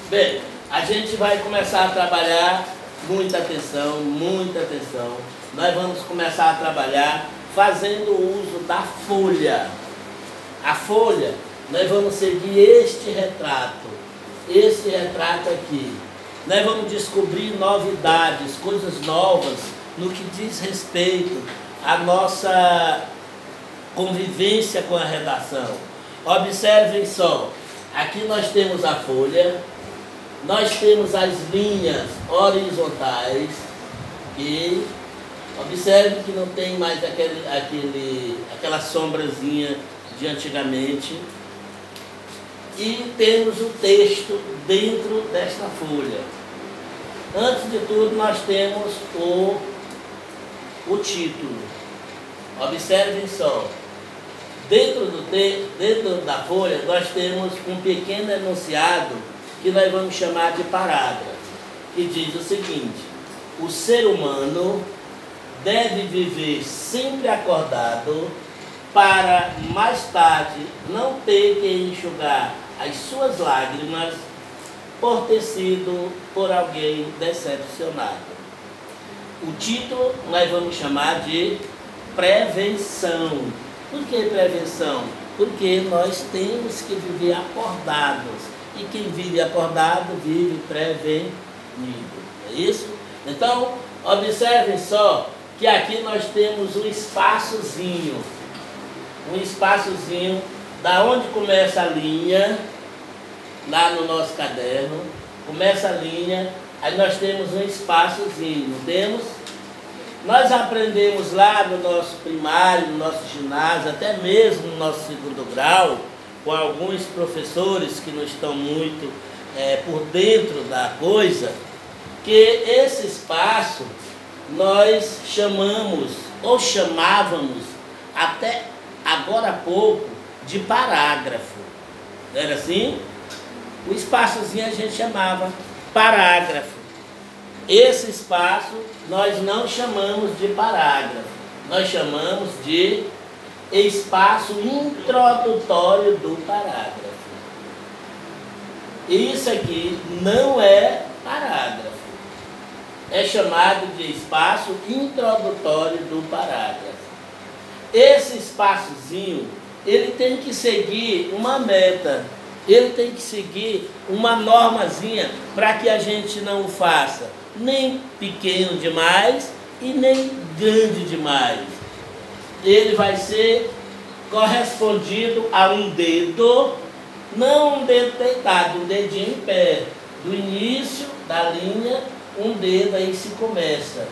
Bem, a gente vai começar a trabalhar, muita atenção, muita atenção. Nós vamos começar a trabalhar fazendo uso da folha. A folha, nós vamos seguir este retrato aqui. Nós vamos descobrir novidades, coisas novas no que diz respeito à nossa convivência com a redação. Observem só, aqui nós temos a folha, nós temos as linhas horizontais e observe que não tem mais aquela sombrazinha de antigamente. E temos o texto dentro desta folha. Antes de tudo, nós temos o título. Observem só. Dentro da folha, nós temos um pequeno enunciado que nós vamos chamar de parágrafo, que diz o seguinte: o ser humano deve viver sempre acordado para mais tarde não ter que enxugar as suas lágrimas por ter sido por alguém decepcionado. O título nós vamos chamar de prevenção. Por que prevenção? Porque nós temos que viver acordados. E quem vive acordado vive prevenido. É isso? Então, observem só que aqui nós temos um espaçozinho. Da onde começa a linha, lá no nosso caderno, começa a linha, aí nós temos um espaçozinho, não temos? Nós aprendemos lá no nosso primário, no nosso ginásio, até mesmo no nosso segundo grau, com alguns professores que não estão muito por dentro da coisa, que esse espaço nós chamamos, ou chamávamos, até agora há pouco, de parágrafo. Não era assim? O espaçozinho a gente chamava parágrafo. Esse espaço nós não chamamos de parágrafo, nós chamamos de espaço introdutório do parágrafo. Isso aqui não é parágrafo, é chamado de espaço introdutório do parágrafo. Esse espaçozinho, ele tem que seguir uma meta, ele tem que seguir uma normazinha para que a gente não o faça nem pequeno demais e nem grande demais. Ele vai ser correspondido a um dedo, não um dedo deitado, um dedinho em pé. Do início da linha, um dedo aí se começa.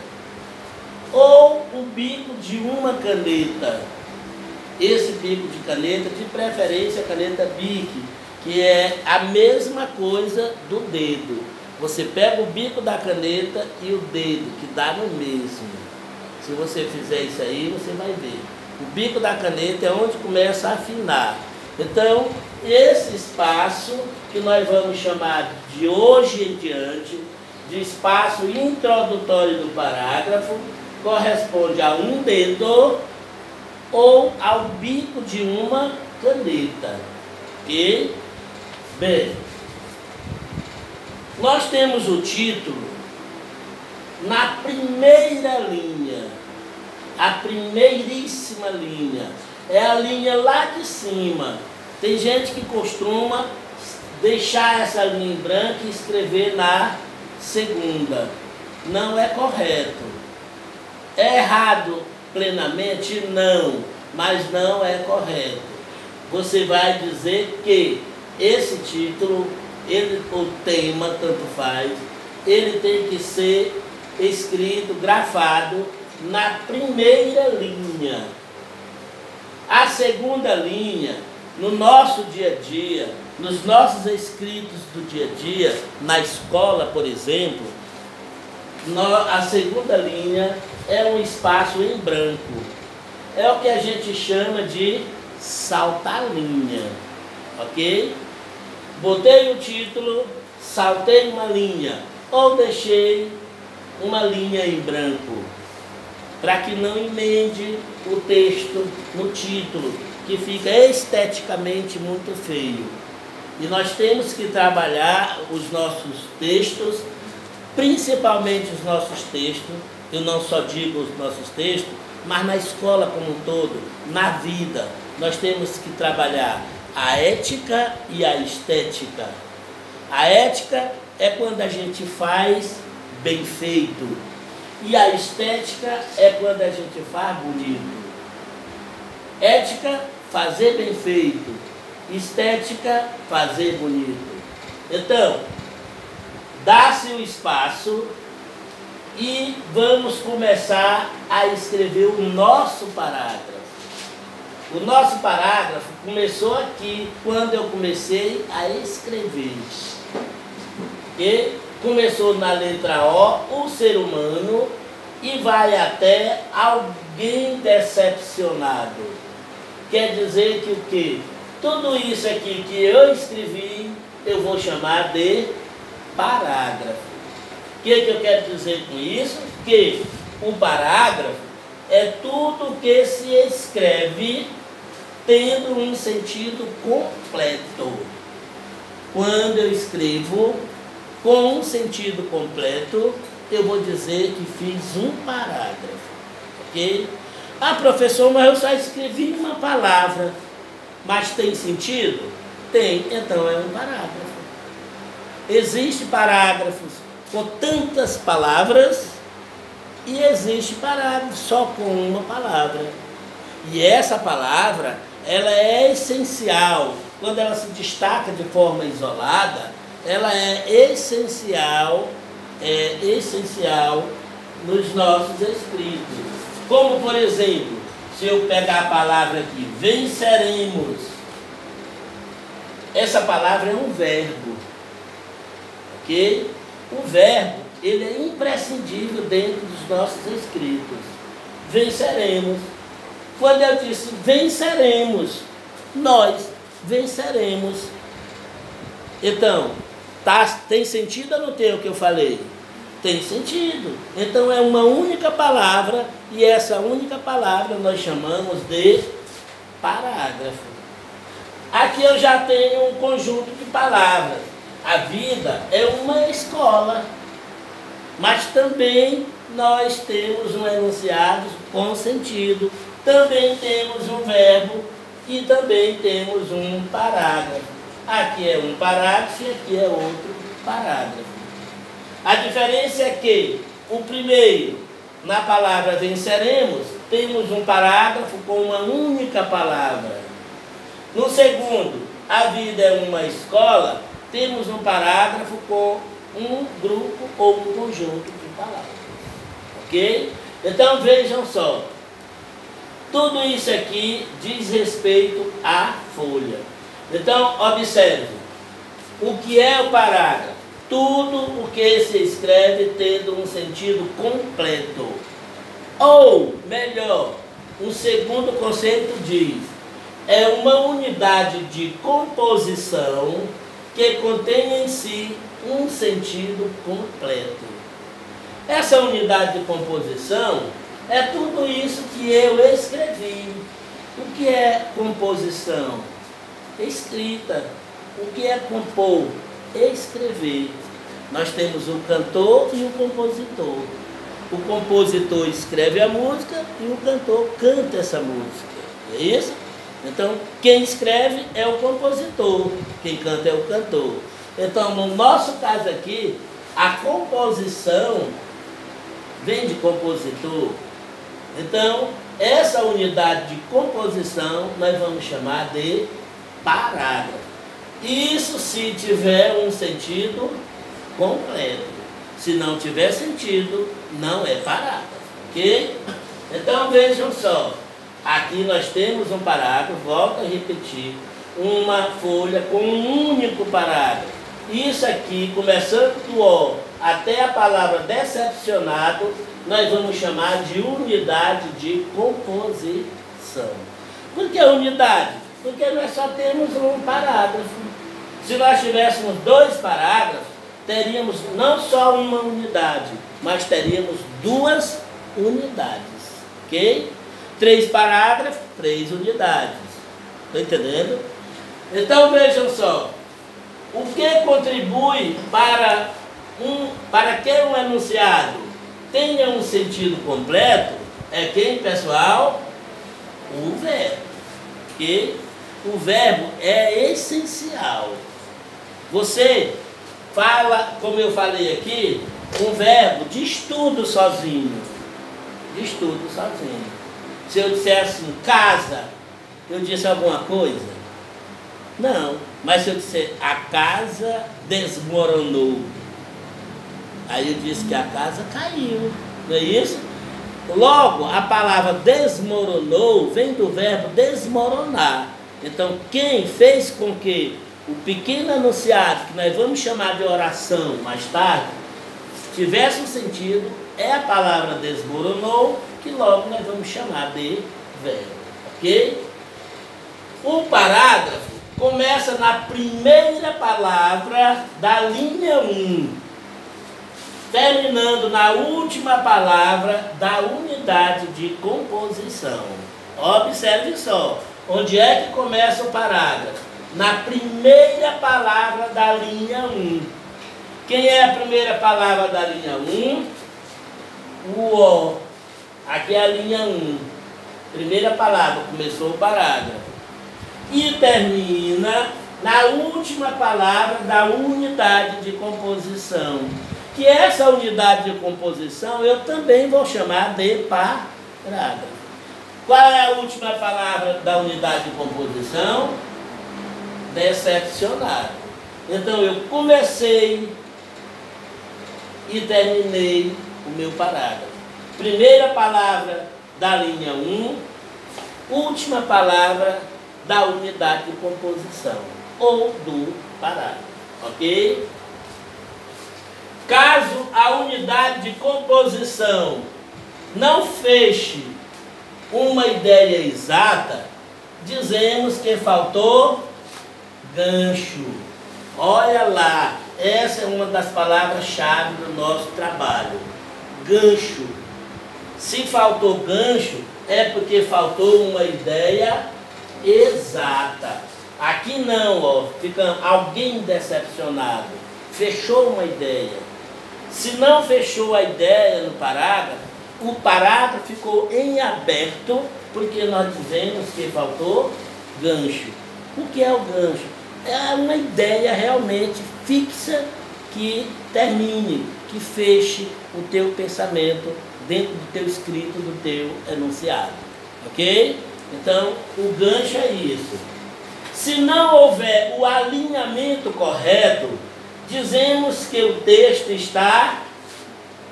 Ou o bico de uma caneta. Esse bico de caneta, de preferência a caneta Bic, que é a mesma coisa do dedo. Você pega o bico da caneta e o dedo, que dá no mesmo. Se você fizer isso aí, você vai ver. O bico da caneta é onde começa a afinar. Então, esse espaço que nós vamos chamar de hoje em diante, de espaço introdutório do parágrafo, corresponde a um dedo ou ao bico de uma caneta. E, bem, nós temos o título na primeira linha, a primeiríssima linha, é a linha lá de cima. Tem gente que costuma deixar essa linha em branco e escrever na segunda. Não é correto. É errado plenamente? Não, mas não é correto. Você vai dizer que esse título, o tema, tanto faz, ele tem que ser escrito, grafado na primeira linha. A segunda linha, no nosso dia a dia, nos nossos escritos do dia a dia, na escola, por exemplo, a segunda linha é um espaço em branco. É o que a gente chama de saltar-linha, ok? Botei o título, saltei uma linha, ou deixei uma linha em branco, para que não emende o texto no título, que fica esteticamente muito feio. E nós temos que trabalhar os nossos textos, principalmente os nossos textos, eu não só digo os nossos textos, mas na escola como um todo, na vida, nós temos que trabalhar a ética e a estética. A ética é quando a gente faz bem feito, e a estética é quando a gente faz bonito. Ética, fazer bem feito. Estética, fazer bonito. Então, dá-se o espaço e vamos começar a escrever o nosso parágrafo. O nosso parágrafo começou aqui, quando eu comecei a escrever. E começou na letra O, o ser humano, e vai até alguém decepcionado. Quer dizer que o quê? Tudo isso aqui que eu escrevi, eu vou chamar de parágrafo. O que eu quero dizer com isso? Que o parágrafo é tudo que se escreve tendo um sentido completo. Quando eu escrevo com um sentido completo, eu vou dizer que fiz um parágrafo. Ok? Ah, professor, mas eu só escrevi uma palavra. Mas tem sentido? Tem, então é um parágrafo. Existem parágrafos com tantas palavras e existe parágrafo só com uma palavra. E essa palavra, ela é essencial. Quando ela se destaca de forma isolada, ela é essencial nos nossos escritos. Como, por exemplo, se eu pegar a palavra aqui, venceremos. Essa palavra é um verbo. Ok? O verbo, ele é imprescindível dentro dos nossos escritos. Venceremos. Quando eu disse venceremos, nós venceremos. Então, tem sentido ou não tem o que eu falei? Tem sentido. Então é uma única palavra, e essa única palavra nós chamamos de parágrafo. Aqui eu já tenho um conjunto de palavras. A vida é uma escola, mas também nós temos um enunciado com sentido, também temos um verbo e também temos um parágrafo. Aqui é um parágrafo e aqui é outro parágrafo. A diferença é que o primeiro, na palavra venceremos, temos um parágrafo com uma única palavra. No segundo, a vida é uma escola, temos um parágrafo com um grupo ou um conjunto de palavras. Ok? Então vejam só. Tudo isso aqui diz respeito à folha. Então observe. O que é o parágrafo? Tudo o que se escreve tendo um sentido completo. Ou, melhor, um segundo conceito diz, é uma unidade de composição que contém em si um sentido completo. Essa unidade de composição é tudo isso que eu escrevi. O que é composição? Escrita. O que é compor? Escrever. Nós temos o cantor e o compositor. O compositor escreve a música e o cantor canta essa música. É isso? Então, quem escreve é o compositor, quem canta é o cantor. Então, no nosso caso aqui, a composição vem de compositor. Então, essa unidade de composição nós vamos chamar de parágrafo. Isso se tiver um sentido completo. Se não tiver sentido, não é parágrafo. Ok? Então vejam só. Aqui nós temos um parágrafo, volto a repetir, uma folha com um único parágrafo. Isso aqui, começando do O até a palavra decepcionado, nós vamos chamar de unidade de composição. Por que unidade? Porque nós só temos um parágrafo. Se nós tivéssemos dois parágrafos, teríamos não só uma unidade, mas teríamos duas unidades. Ok? 3 parágrafos, 3 unidades. Estão entendendo? Então vejam só. O que contribui para que um enunciado tenha um sentido completo é quem, pessoal? O verbo. Porque o verbo é essencial. Você fala, como eu falei aqui, um verbo de estudo sozinho. De estudo sozinho. Se eu disser assim, casa, eu disse alguma coisa? Não. Mas se eu disser, a casa desmoronou, aí eu disse que a casa caiu. Não é isso? Logo, a palavra desmoronou vem do verbo desmoronar. Então, quem fez com que o pequeno enunciado, que nós vamos chamar de oração mais tarde, tivesse um sentido, é a palavra desmoronou, que logo nós vamos chamar de verbo. Ok? O parágrafo começa na primeira palavra da linha 1, terminando na última palavra da unidade de composição. Observe só, onde é que começa o parágrafo? Na primeira palavra da linha 1. Quem é a primeira palavra da linha 1? O O. Aqui é a linha 1. Primeira palavra, começou o parágrafo. E termina na última palavra da unidade de composição. Que essa unidade de composição eu também vou chamar de parágrafo. Qual é a última palavra da unidade de composição? Decepcionado. Então eu comecei e terminei o meu parágrafo. Primeira palavra da linha 1, última palavra da unidade de composição ou do parágrafo. Ok? Caso a unidade de composição não feche uma ideia exata, dizemos que faltou gancho. Olha lá, essa é uma das palavras-chave do nosso trabalho. Gancho. Se faltou gancho, é porque faltou uma ideia exata. Aqui não, ó, fica alguém decepcionado. Fechou uma ideia. Se não fechou a ideia no parágrafo, o parágrafo ficou em aberto, porque nós dizemos que faltou gancho. O que é o gancho? É uma ideia realmente fixa que termine, que feche o teu pensamento dentro do teu escrito, do teu enunciado. Ok? Então, o gancho é isso. Se não houver o alinhamento correto, dizemos que o texto está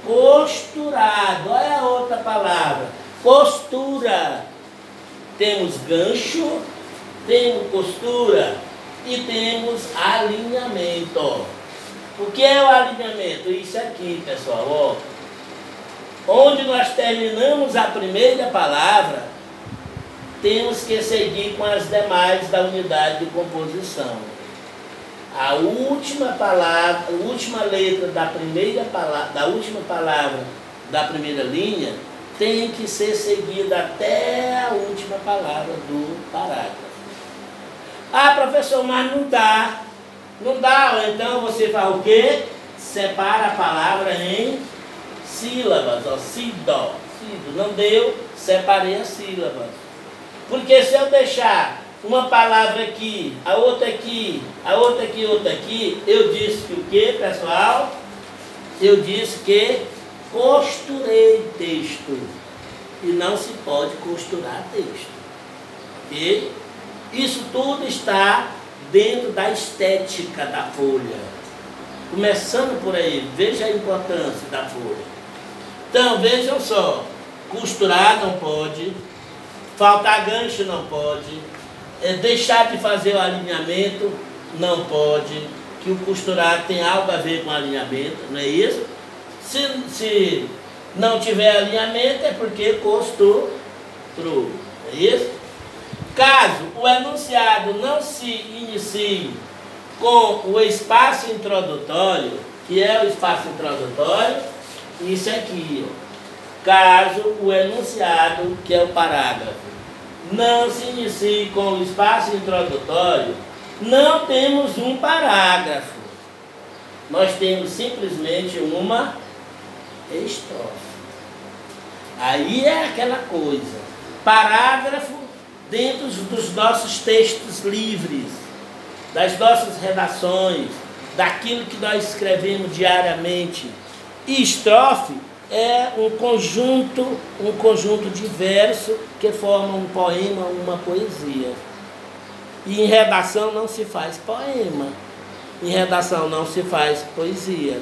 costurado. Olha a outra palavra, costura. Temos gancho, temos costura e temos alinhamento. O que é o alinhamento? Isso aqui, pessoal, ó. Onde nós terminamos a primeira palavra, temos que seguir com as demais da unidade de composição. A última palavra, a última letra da primeira palavra, da última palavra da primeira linha, tem que ser seguida até a última palavra do parágrafo. Ah, professor, mas não dá. Não dá, ou então você faz o quê? Separa a palavra em sílabas, ó, sido. Não deu, separei as sílabas. Porque se eu deixar uma palavra aqui, a outra aqui, a outra aqui, outra aqui, eu disse que o quê, pessoal? Eu disse que costurei texto. E não se pode costurar texto. Ok? Isso tudo está dentro da estética da folha. Começando por aí, veja a importância da folha. Então, vejam só, costurar não pode, faltar gancho não pode, deixar de fazer o alinhamento não pode, que o costurar tem algo a ver com alinhamento, não é isso? Se não tiver alinhamento é porque costurou, não é isso? Caso o enunciado não se inicie com o espaço introdutório, que é o espaço introdutório, isso aqui, ó. Caso o enunciado, que é o parágrafo, não se inicie com o espaço introdutório, não temos um parágrafo. Nós temos simplesmente uma estrofe. Aí é aquela coisa. Parágrafo dentro dos nossos textos livres, das nossas redações, daquilo que nós escrevemos diariamente. E estrofe é um conjunto de versos que formam um poema, uma poesia. E em redação não se faz poema, em redação não se faz poesia.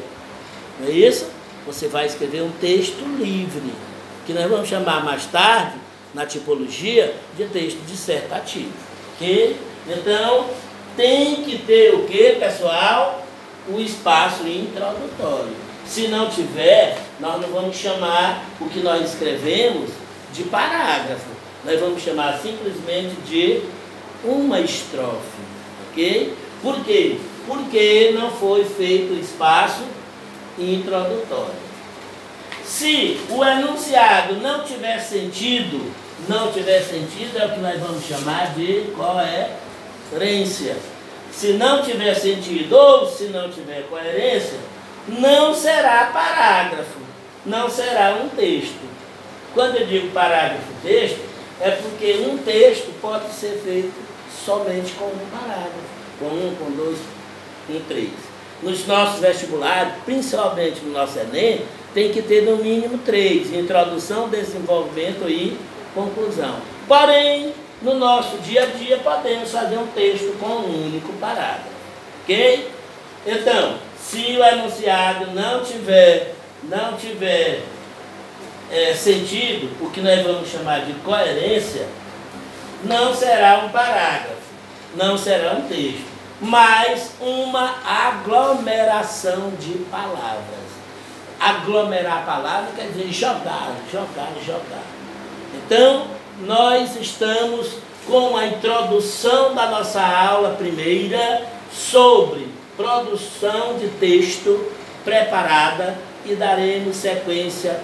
Não é isso? Você vai escrever um texto livre, que nós vamos chamar mais tarde, na tipologia, de texto dissertativo. Ok? Então, tem que ter o que, pessoal? O espaço introdutório. Se não tiver, nós não vamos chamar o que nós escrevemos de parágrafo. Nós vamos chamar simplesmente de uma estrofe. Ok? Por quê? Porque não foi feito o espaço introdutório. Se o enunciado não tiver sentido, é o que nós vamos chamar de coerência. Se não tiver sentido ou se não tiver coerência, não será parágrafo, não será um texto. Quando eu digo parágrafo texto, é porque um texto pode ser feito somente com um parágrafo, com um, com dois, com três. Nos nossos vestibulares, principalmente no nosso Enem, tem que ter no mínimo 3, introdução, desenvolvimento e conclusão. Porém, no nosso dia a dia, podemos fazer um texto com um único parágrafo. Ok? Então, se o enunciado não tiver sentido, o que nós vamos chamar de coerência, não será um parágrafo, não será um texto, mas uma aglomeração de palavras. Aglomerar a palavra quer dizer jogar. Então, nós estamos com a introdução da nossa aula primeira sobre produção de texto preparada e daremos sequência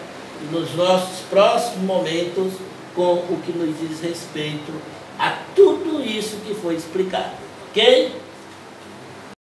nos nossos próximos momentos com o que nos diz respeito a tudo isso que foi explicado. Ok?